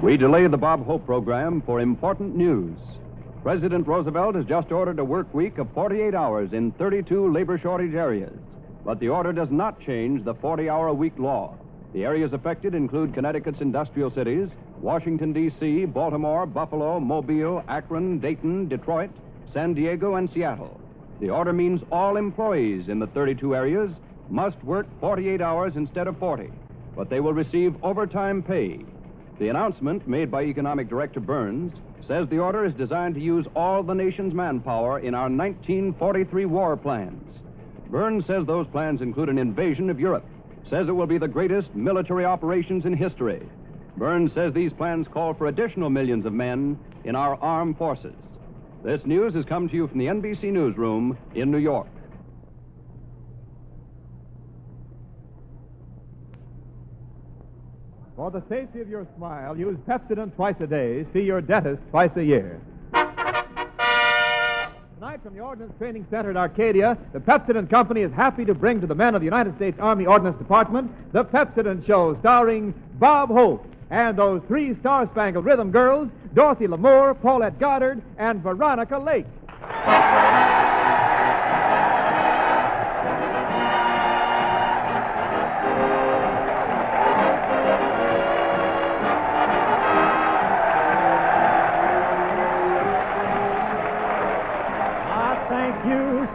We delay the Bob Hope program for important news. President Roosevelt has just ordered a work week of 48 hours in 32 labor shortage areas. But the order does not change the 40-hour-a-week law. The areas affected include Connecticut's industrial cities, Washington, D.C., Baltimore, Buffalo, Mobile, Akron, Dayton, Detroit, San Diego, and Seattle. The order means all employees in the 32 areas must work 48 hours instead of 40, but they will receive overtime pay. The announcement made by Economic Director Burns says the order is designed to use all the nation's manpower in our 1943 war plans. Burns says those plans include an invasion of Europe, says it will be the greatest military operations in history. Burns says these plans call for additional millions of men in our armed forces. This news has come to you from the NBC Newsroom in New York. For the safety of your smile, use Pepsodent twice a day. See your dentist twice a year. Tonight from the Ordnance Training Center at Arcadia, the Pepsodent Company is happy to bring to the men of the United States Army Ordnance Department the Pepsodent Show, starring Bob Hope and those three Star-Spangled Rhythm girls, Dorothy Lamour, Paulette Goddard, and Veronica Lake.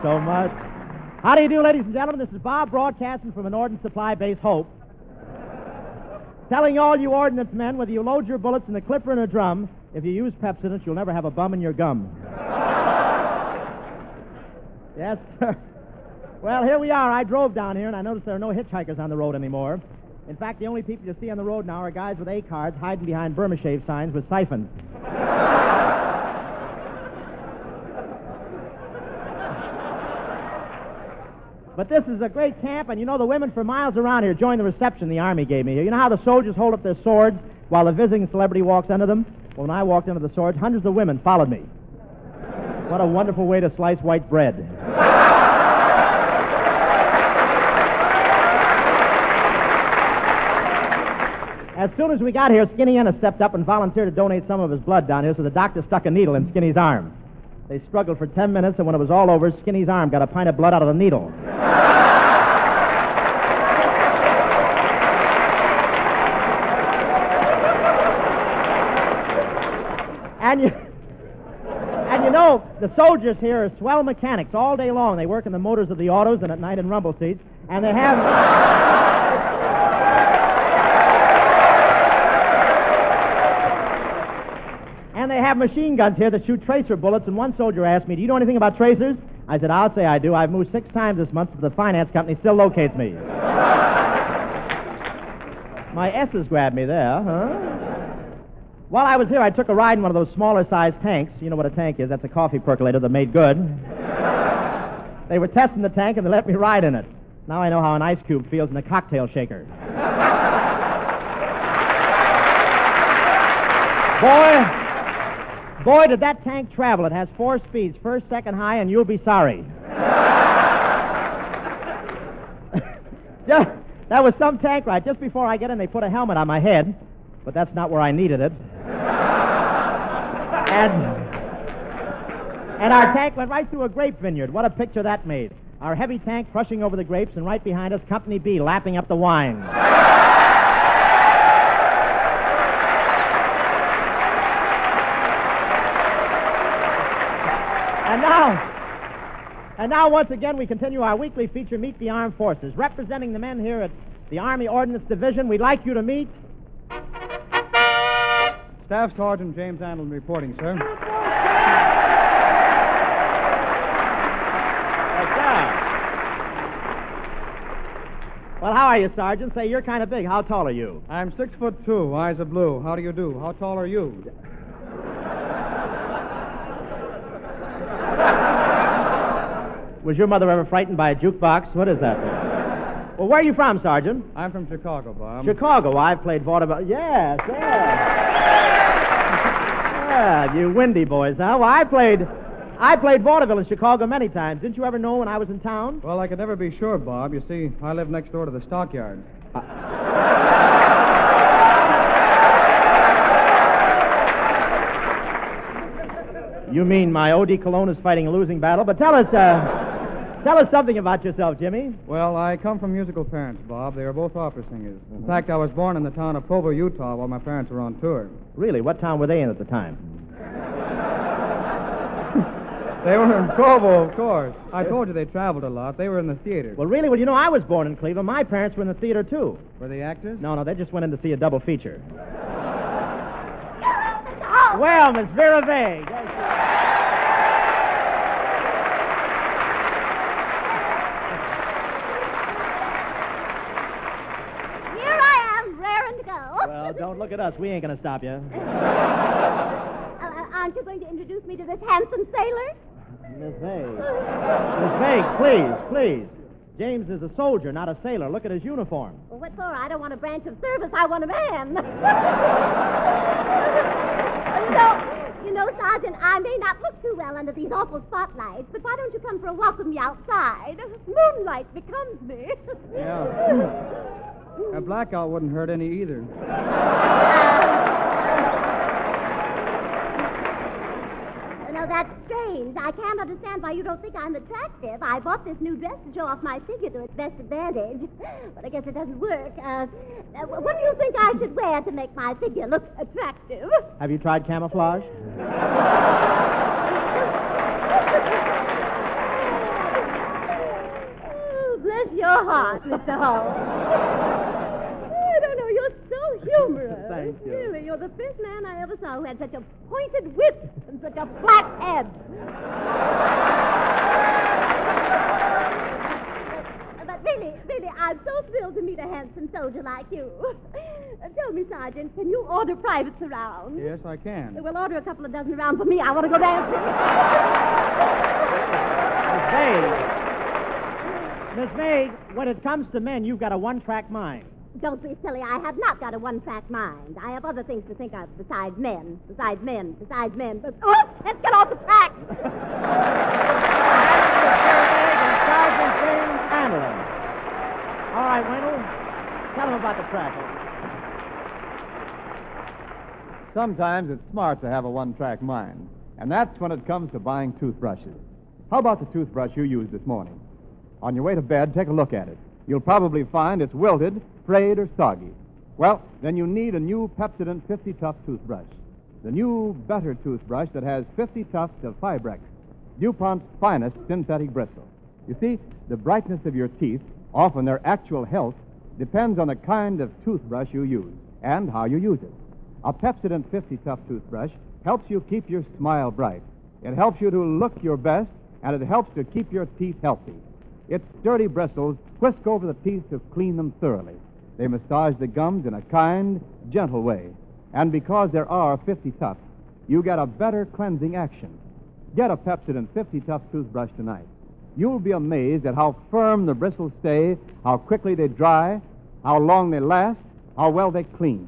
So much. How do you do, ladies and gentlemen? This is Bob broadcasting from an Ordnance Supply Base, Hope. Telling all you ordnance men, whether you load your bullets in a clip or in a drum, if you use Pepsodent, you'll never have a bum in your gum. Yes, sir. Well, here we are. I drove down here, and I noticed there are no hitchhikers on the road anymore. In fact, the only people you see on the road now are guys with A-cards hiding behind Burma shave signs with siphons. But this is a great camp, and you know the women for miles around here join the reception the Army gave me here. You know how the soldiers hold up their swords while a visiting celebrity walks under them? Well, when I walked under the swords, hundreds of women followed me. What a wonderful way to slice white bread. As soon as we got here, Skinny Ennis stepped up and volunteered to donate some of his blood down here, so the doctor stuck a needle in Skinny's arm. They struggled for 10 minutes, and when it was all over, Skinny's arm got a pint of blood out of the needle. And you know, the soldiers here are swell mechanics all day long. They work in the motors of the autos and at night in rumble seats, and they have... And they have machine guns here that shoot tracer bullets, and one soldier asked me, do you know anything about tracers? I said, I'll say I do. I've moved 6 times this month, but the finance company still locates me. My S's grabbed me there, huh? While I was here, I took a ride in one of those smaller-sized tanks. You know what a tank is. That's a coffee percolator that made good. They were testing the tank, and they let me ride in it. Now I know how an ice cube feels in a cocktail shaker. Boy, did that tank travel. It has 4 speeds, first, second, high, and you'll be sorry. That was some tank ride. Just before I get in, they put a helmet on my head, but that's not where I needed it. And our tank went right through a grape vineyard. What a picture that made. Our heavy tank crushing over the grapes, and right behind us, Company B lapping up the wine. And now, once again, we continue our weekly feature, Meet the Armed Forces. Representing the men here at the Army Ordnance Division, we'd like you to meet... Staff Sergeant James Andelin reporting, sir. Well, how are you, Sergeant? Say, you're kind of big. How tall are you? I'm 6'2", eyes are blue. How do you do? How tall are you? Was your mother ever frightened by a jukebox? What is that? Well, where are you from, Sergeant? I'm from Chicago, Bob. Chicago. I've played vaudeville. Yes. Yeah, you windy boys, huh? Well, I played vaudeville in Chicago many times. Didn't you ever know when I was in town? Well, I could never be sure, Bob. You see, I live next door to the stockyard. You mean my eau de cologne is fighting a losing battle? But tell us something about yourself, Jimmy. Well, I come from musical parents, Bob. They were both opera singers. In fact, I was born in the town of Provo, Utah, while my parents were on tour. Really? What town were they in at the time? They were in Provo, of course. I told you they traveled a lot. They were in the theater. Well, really? Well, you know, I was born in Cleveland. My parents were in the theater, too. Were they actors? No, they just went in to see a double feature. Well, Miss Vera Vague. Here I am, raring to go. Well, don't look at us. We ain't going to stop you. Aren't you going to introduce me to this handsome sailor? Miss Vague. Miss Vague, please. James is a soldier, not a sailor. Look at his uniform. Well, what for? I don't want a branch of service. I want a man. You know, Sergeant, I may not look too well under these awful spotlights, but why don't you come for a walk with me outside? Moonlight becomes me. Yeah. A blackout wouldn't hurt any either. No, that's strange. I can't understand why you don't think I'm attractive. I bought this new dress to show off my figure to its best advantage. But I guess it doesn't work. What do you think I should wear to make my figure look attractive? Have you tried camouflage? Oh, bless your heart, Mr. Hall. I don't know, you're so humorous. Thank you. Really, you're the first man I ever saw who had such a pointed wit and such a flat head. But really, I'm so thrilled to meet a handsome soldier like you. Tell me, Sergeant, can you order privates around? Yes, I can. We'll order a couple of dozen around for me. I want to go dancing. Miss Vague, when it comes to men, you've got a one-track mind. Don't be silly. I have not got a one-track mind. I have other things to think of besides men. But, let's get off the track. Sergeant James Hamlin. All right, Wendell, tell him about the track. Sometimes it's smart to have a one-track mind, and that's when it comes to buying toothbrushes. How about the toothbrush you used this morning? On your way to bed, take a look at it. You'll probably find it's wilted, frayed, or soggy. Well, then you need a new Pepsodent 50 Tough toothbrush. The new, better toothbrush that has 50 tufts of Fibrex, DuPont's finest synthetic bristle. You see, the brightness of your teeth, often their actual health, depends on the kind of toothbrush you use and how you use it. A Pepsodent 50 Tough toothbrush helps you keep your smile bright. It helps you to look your best, and it helps to keep your teeth healthy. Its sturdy bristles whisk over the teeth to clean them thoroughly. They massage the gums in a kind, gentle way. And because there are 50 tufts, you get a better cleansing action. Get a Pepsodent 50 Tough toothbrush tonight. You'll be amazed at how firm the bristles stay, how quickly they dry, how long they last, how well they clean.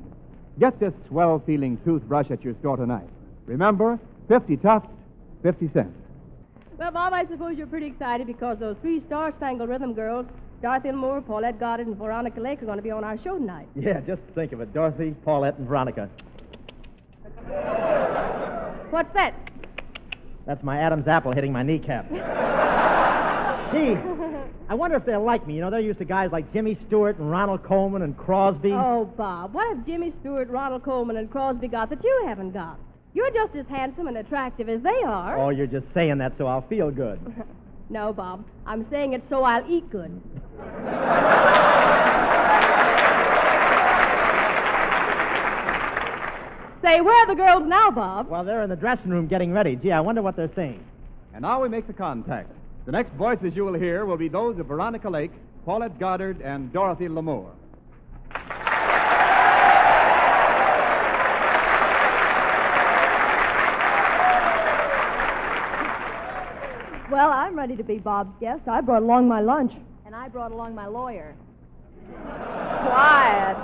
Get this swell-feeling toothbrush at your store tonight. Remember, 50 tufts, 50 cents. Well, Bob, I suppose you're pretty excited because those three Star-Spangled Rhythm girls, Dorothy Lamour, Paulette Goddard, and Veronica Lake, are going to be on our show tonight. Yeah, just think of it. Dorothy, Paulette, and Veronica. What's that? That's my Adam's apple hitting my kneecap. Gee, I wonder if they'll like me. You know, they're used to guys like Jimmy Stewart and Ronald Coleman and Crosby. Oh, Bob, what have Jimmy Stewart, Ronald Coleman, and Crosby got that you haven't got? You're just as handsome and attractive as they are. Oh, you're just saying that so I'll feel good. No, Bob. I'm saying it so I'll eat good. Say, where are the girls now, Bob? Well, they're in the dressing room getting ready. Gee, I wonder what they're saying. And now we make the contact. The next voices you will hear will be those of Veronica Lake, Paulette Goddard, and Dorothy Lamour. Well, I'm ready to be Bob's guest. I brought along my lunch. And I brought along my lawyer. Quiet.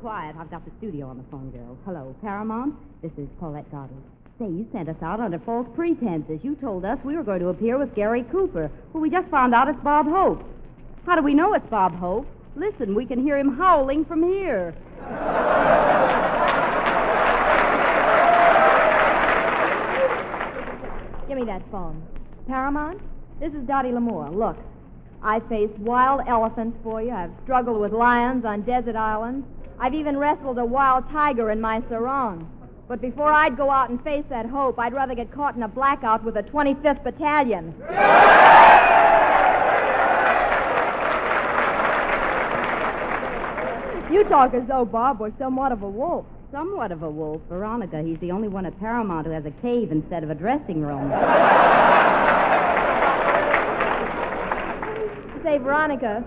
Quiet. I've got the studio on the phone, girls. Hello, Paramount. This is Paulette Goddard. Say, you sent us out under false pretenses. You told us we were going to appear with Gary Cooper, who we just found out it's Bob Hope. How do we know it's Bob Hope? Listen, we can hear him howling from here. Paramount, this is Dorothy Lamour. Look, I faced wild elephants for you. I've struggled with lions on desert islands. I've even wrestled a wild tiger in my sarong. But before I'd go out and face that hope, I'd rather get caught in a blackout with the 25th Battalion. You talk as though Bob was somewhat of a wolf. Somewhat of a wolf. Veronica, he's the only one at Paramount who has a cave instead of a dressing room. Say, Veronica.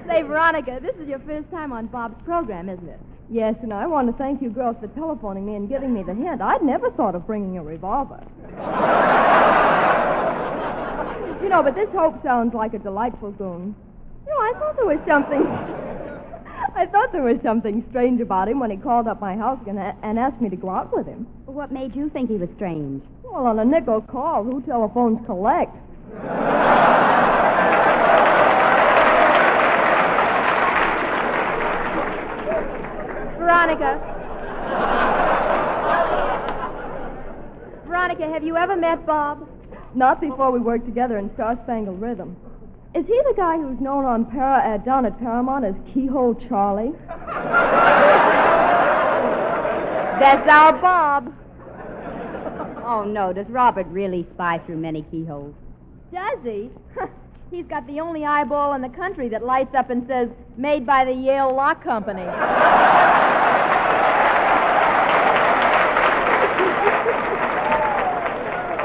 Say, Veronica, this is your first time on Bob's program, isn't it? Yes, and I want to thank you girls for telephoning me and giving me the hint. I'd never thought of bringing a revolver. You know, but this Hope sounds like a delightful goon. You know, I thought there was something strange about him when he called up my house and asked me to go out with him. What made you think he was strange? Well, on a nickel call, who telephones collect? Veronica, have you ever met Bob? Not before we worked together in Star Spangled Rhythm. Is he the guy who's known on down at Paramount as Keyhole Charlie? That's our Bob. Oh, no. Does Robert really spy through many keyholes? Does he? He's got the only eyeball in the country that lights up and says, made by the Yale Lock Company.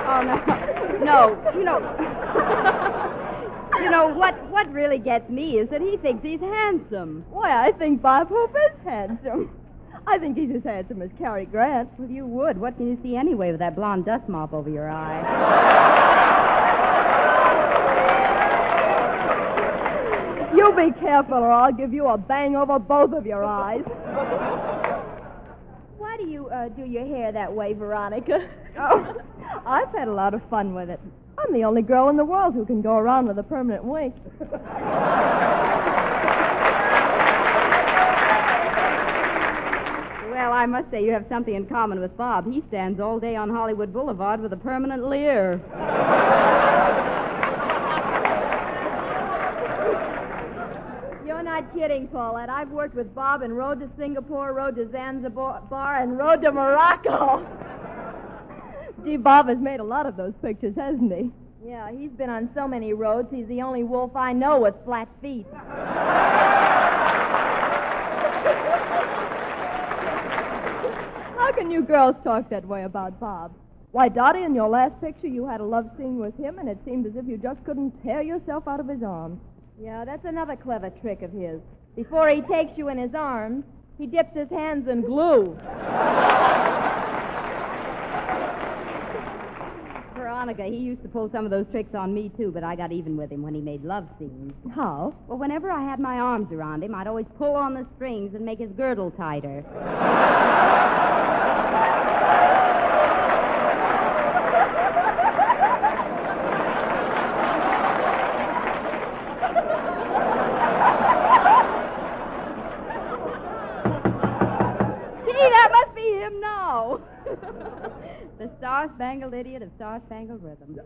Oh, no. No, you know, what really gets me is that he thinks he's handsome. Why, I think Bob Hope is handsome. I think he's as handsome as Cary Grant. Well, you would. What can you see anyway with that blonde dust mop over your eye? You be careful or I'll give you a bang over both of your eyes. Why do you do your hair that way, Veronica? Oh, I've had a lot of fun with it. I'm the only girl in the world who can go around with a permanent wig. Well, I must say you have something in common with Bob. He stands all day on Hollywood Boulevard with a permanent leer. You're not kidding, Paulette. I've worked with Bob and rode to Singapore, rode to Zanzibar, and rode to Morocco. Gee, Bob has made a lot of those pictures, hasn't he? Yeah, he's been on so many roads, he's the only wolf I know with flat feet. How can you girls talk that way about Bob? Why, Dottie, in your last picture, you had a love scene with him, and it seemed as if you just couldn't tear yourself out of his arms. Yeah, that's another clever trick of his. Before he takes you in his arms, he dips his hands in glue. Veronica, he used to pull some of those tricks on me, too, but I got even with him when he made love scenes. How? Well, whenever I had my arms around him, I'd always pull on the strings and make his girdle tighter. Gee, that must be him now. The star-spangled idiot of star-spangled rhythm.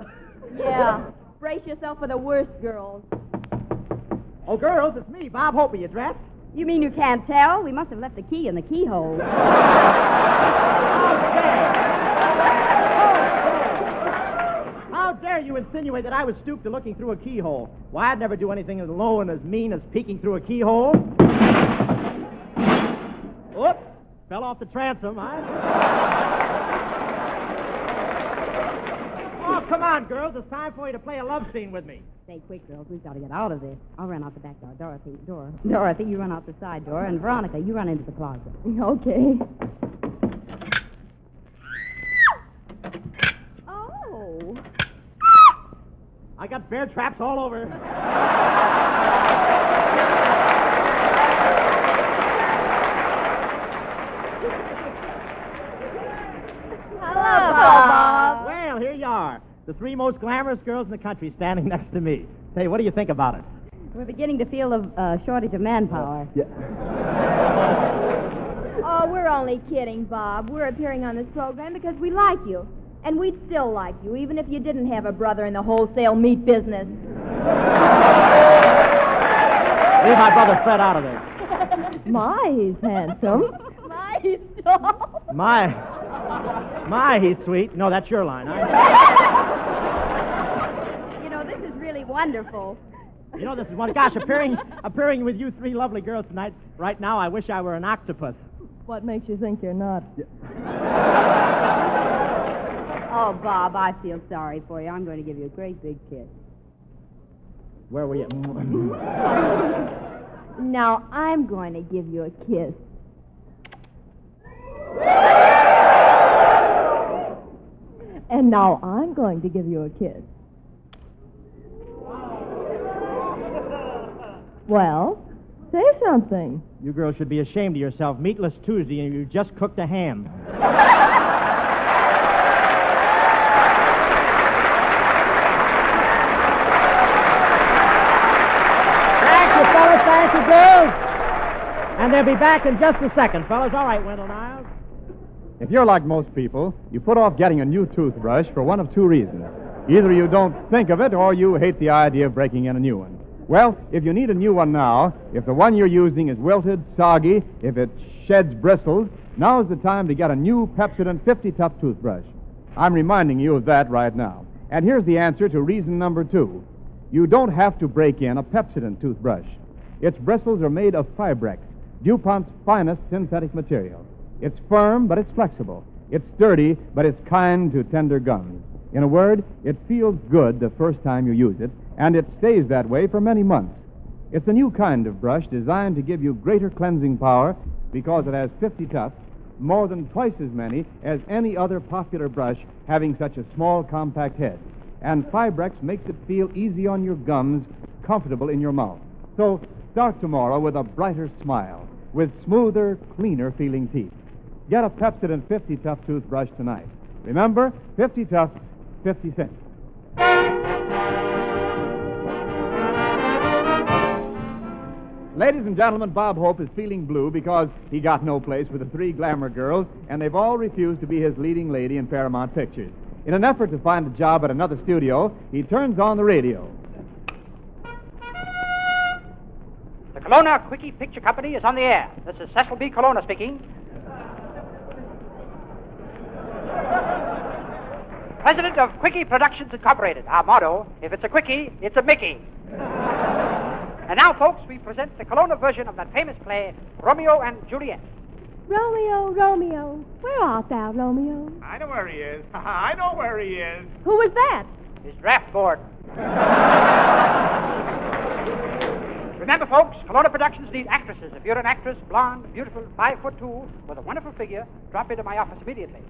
Yeah. Brace yourself for the worst, girls. Oh, girls, it's me, Bob Hope. Are you dressed? You mean you can't tell? We must have left the key in the keyhole. How dare you insinuate that I was stooped to looking through a keyhole? Why, I'd never do anything as low and as mean as peeking through a keyhole. Oops. Fell off the transom, Oh, come on, girls. It's time for you to play a love scene with me. Say, quick, girls. We've got to get out of this. I'll run out the back door. Dorothy, you run out the side door. And Veronica, you run into the closet. Okay. Oh. I got bear traps all over. Hello, Bob. Well, here you are. The three most glamorous girls in the country standing next to me. Say, what do you think about it? We're beginning to feel a shortage of manpower. Yeah. Oh, we're only kidding, Bob. We're appearing on this program because we like you. And we'd still like you, even if you didn't have a brother in the wholesale meat business. Leave my brother Fred out of this. My, he's handsome. My, he's tall. My, he's sweet. No, that's your line. You know, this is really wonderful. You know, this is one. Gosh, appearing with you three lovely girls tonight. Right now, I wish I were an octopus. What makes you think you're not? Oh, Bob, I feel sorry for you. I'm going to give you a great big kiss. Where were you? Now I'm going to give you a kiss. And now I'm going to give you a kiss. Well, say something. You girls should be ashamed of yourself. Meatless Tuesday, and you just cooked a ham. Thank you, girls. And they'll be back in just a second, fellas. All right, Wendell Niles. If you're like most people, you put off getting a new toothbrush for one of two reasons. Either you don't think of it or you hate the idea of breaking in a new one. Well, if you need a new one now, if the one you're using is wilted, soggy, if it sheds bristles, now's the time to get a new Pepsodent 50 Tough toothbrush. I'm reminding you of that right now. And here's the answer to reason number 2. You don't have to break in a Pepsodent toothbrush. Its bristles are made of Fibrex, DuPont's finest synthetic material. It's firm, but it's flexible. It's sturdy, but it's kind to tender gums. In a word, it feels good the first time you use it, and it stays that way for many months. It's a new kind of brush designed to give you greater cleansing power because it has 50 tufts, more than twice as many as any other popular brush having such a small, compact head. And Fibrex makes it feel easy on your gums, comfortable in your mouth. So start tomorrow with a brighter smile, with smoother, cleaner-feeling teeth. Get a Pepsodent 50 Tough toothbrush tonight. Remember, 50 Tough, 50 cents. Ladies and gentlemen, Bob Hope is feeling blue because he got no place with the 3 glamour girls, and they've all refused to be his leading lady in Paramount Pictures. In an effort to find a job at another studio, he turns on the radio. The Kelowna Quickie Picture Company is on the air. This is Cecil B. Kelowna speaking. President of Quickie Productions Incorporated. Our motto, if it's a Quickie, it's a Mickey. And now, folks, we present the Kelowna version of that famous play, Romeo and Juliet. Romeo, Romeo, where art thou, Romeo? I know where he is. I know where he is. Who was that? His draft board. Remember, folks, Kelowna Productions need actresses. If you're an actress, blonde, beautiful, 5'2", with a wonderful figure, drop into my office immediately.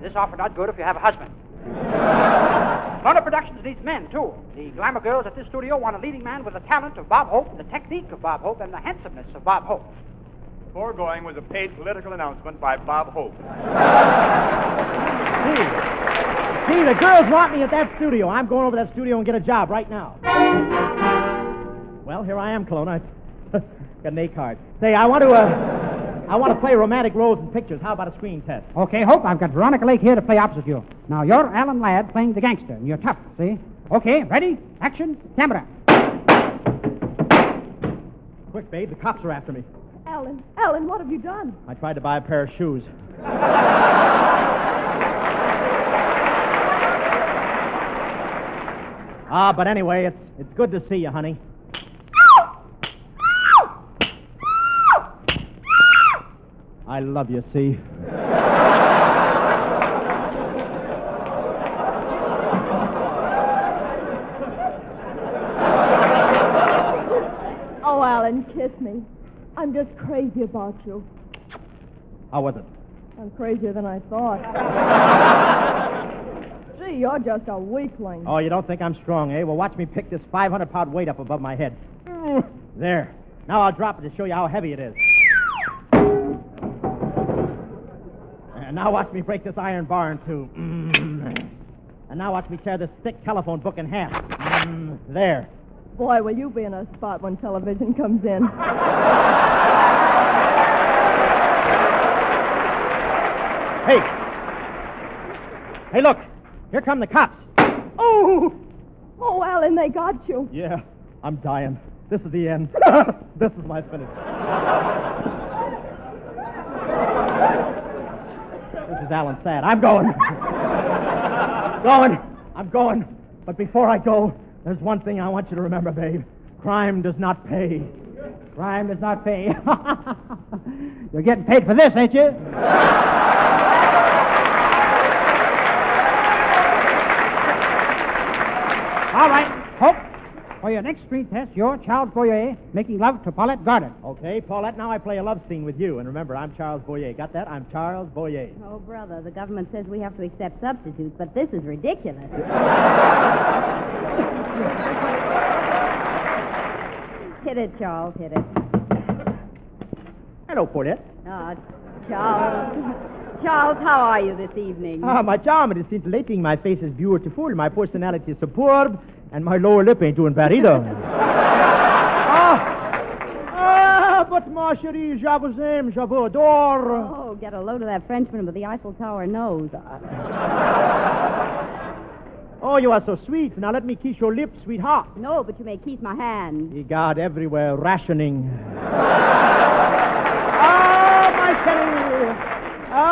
This offer not good if you have a husband. Kelowna Productions needs men, too. The glamour girls at this studio want a leading man with the talent of Bob Hope, the technique of Bob Hope, and the handsomeness of Bob Hope. The foregoing was a paid political announcement by Bob Hope. See, the girls want me at that studio. I'm going over to that studio and get a job right now. Well, here I am, Kelowna. Got an A card. Say, I want to play romantic roles in pictures. How about a screen test? Okay, Hope, I've got Veronica Lake here to play opposite you. Now, you're Alan Ladd playing the gangster, and you're tough, see? Okay, ready? Action, camera. Quick, babe, the cops are after me. Alan, what have you done? I tried to buy a pair of shoes. But anyway, it's good to see you, honey. I love you, see? Oh, Alan, kiss me. I'm just crazy about you. How was it? I'm crazier than I thought. Gee, you're just a weakling. Oh, you don't think I'm strong, eh? Well, watch me pick this 500-pound weight up above my head. There. Now I'll drop it to show you how heavy it is. And now watch me break this iron bar in two. And now watch me tear this thick telephone book in half. There. Boy, will you be in a spot when television comes in. Hey, look. Here come the cops. Oh! Oh, Alan, they got you. Yeah, I'm dying. This is the end. This is my finish. This is Alan Sad. I'm going. I'm going. But before I go, there's one thing I want you to remember, babe. Crime does not pay. Crime does not pay. You're getting paid for this, ain't you? All right, Hope. For your next screen test, you're Charles Boyer making love to Paulette Goddard. Okay, Paulette, now I play a love scene with you. And remember, I'm Charles Boyer. Got that? I'm Charles Boyer. Oh, brother, the government says we have to accept substitutes, but this is ridiculous. Hit it, Charles, hit it. Hello, Paulette. Charles. Charles, how are you this evening? My charm is scintillating. My face is beautiful. My personality is superb. And my lower lip ain't doing bad either. But ma chérie, je vous aime, je vous adore. Oh, get a load of that Frenchman with the Eiffel Tower nose. Oh, you are so sweet. Now let me kiss your lips, sweetheart. No, but you may kiss my hand. Ye God, everywhere rationing.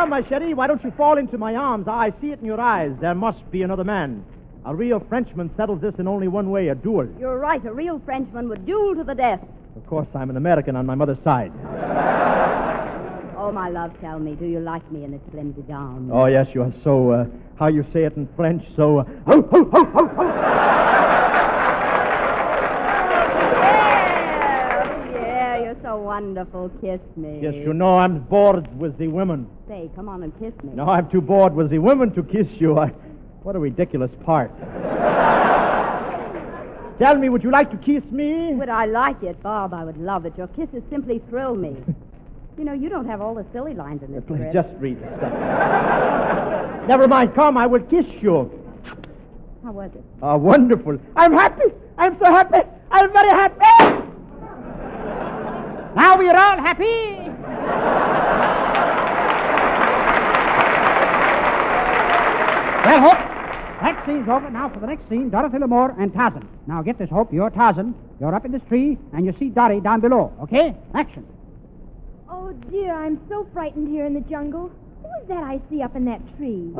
My chérie, why don't you fall into my arms? I see it in your eyes. There must be another man. A real Frenchman settles this in only one way, a duel. You're right, a real Frenchman would duel to the death. Of course, I'm an American on my mother's side. Oh, my love, tell me, do you like me in this flimsy gown? Oh, yes, you are so, how you say it in French, so... Yeah, you're so wonderful. Kiss me. Yes, you know, I'm bored with the women. Say, come on and kiss me. No, I'm too bored with the women to kiss you. What a ridiculous part. Tell me, would you like to kiss me? Would I like it? Bob, I would love it. Your kisses simply thrill me. You know, you don't have all the silly lines in this script. Just read it. Never mind. Come, I will kiss you. How was it? Wonderful. I'm happy. I'm so happy. I'm very happy. Now we are all happy. Well, Hope, that scene's over. Now for the next scene, Dorothy Lamour and Tarzan. Now get this, Hope. You're Tarzan. You're up in this tree, and you see Dottie down below. Okay? Action. Oh, dear, I'm so frightened here in the jungle. Who is that I see up in that tree?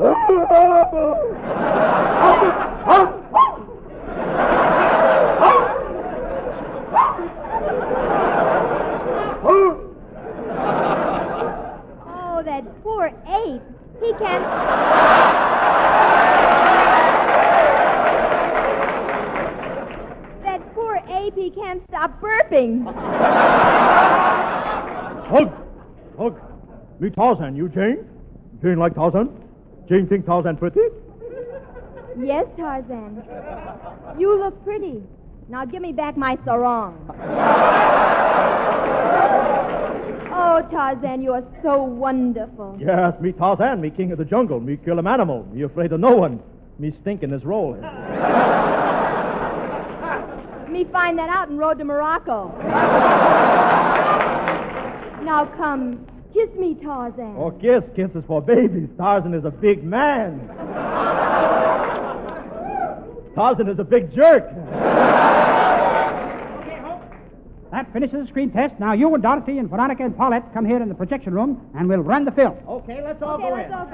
Oh, that poor ape. He can't... That poor ape, he can't stop burping. Hug. Me Tarzan, you Jane? Jane like Tarzan? Jane think Tarzan pretty? Yes, Tarzan. You look pretty. Now give me back my sarong. Oh, Tarzan, you are so wonderful. Yes, me Tarzan, me king of the jungle. Me kill 'em animal. Me afraid of no one. Me stink in this role. Me find that out in Road to Morocco. Now come, kiss me, Tarzan. Oh, kiss is for babies. Tarzan is a big man. Tarzan is a big jerk. That finishes the screen test. Now you and Dorothy and Veronica and Paulette come here in the projection room, and we'll run the film. Okay, let's all go in. Let's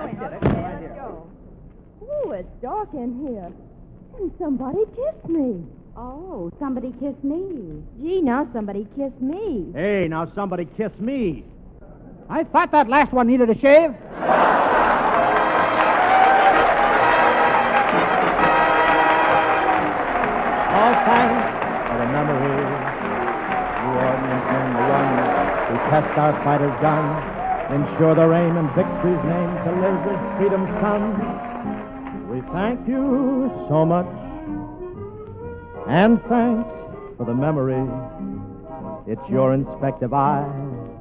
go. Oh, it's dark in here. And somebody kissed me. Oh, somebody kiss me. Gee, now somebody kiss me. Hey, now somebody kiss me. I thought that last one needed a shave. All thanks for the memory. The ordinance men, the one who test our fighters' guns, ensure the reign and victory's name to live with freedom's sun. We thank you so much, and thanks for the memory. It's your inspective eye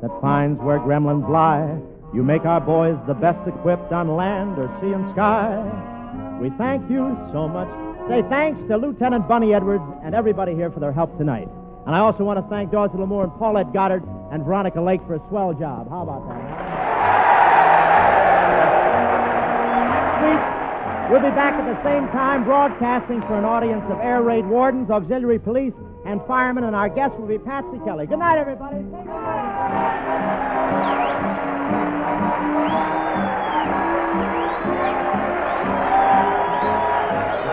that finds where gremlins lie. You make our boys the best equipped on land or sea and sky. We thank you so much. Say thanks to Lieutenant Bunny Edwards and everybody here for their help tonight. And I also want to thank Dorothy Lamour and Paulette Goddard and Veronica Lake for a swell job. How about that? week, we'll be back at the same time broadcasting for an audience of air raid wardens, auxiliary police, and firemen, and our guest will be Patsy Kelly. Good night, everybody. The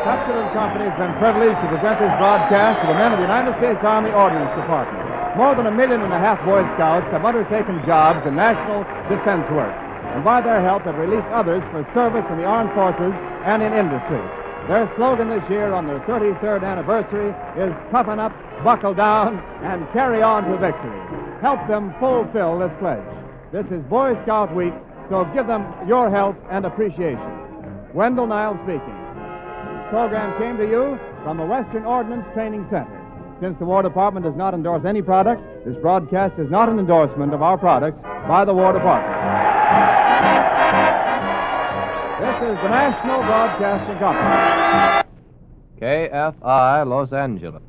Pepsi Company has been privileged to present this broadcast to the men of the United States Army Ordnance Department. More than 1.5 million Boy Scouts have undertaken jobs in national defense work, and by their help have released others for service in the armed forces and in industry. Their slogan this year on their 33rd anniversary is toughen up, buckle down, and carry on to victory. Help them fulfill this pledge. This is Boy Scout Week, so give them your help and appreciation. Wendell Niles speaking. This program came to you from the Western Ordnance Training Center. Since the War Department does not endorse any product, this broadcast is not an endorsement of our products by the War Department. This is the National Broadcasting Company. KFI, Los Angeles.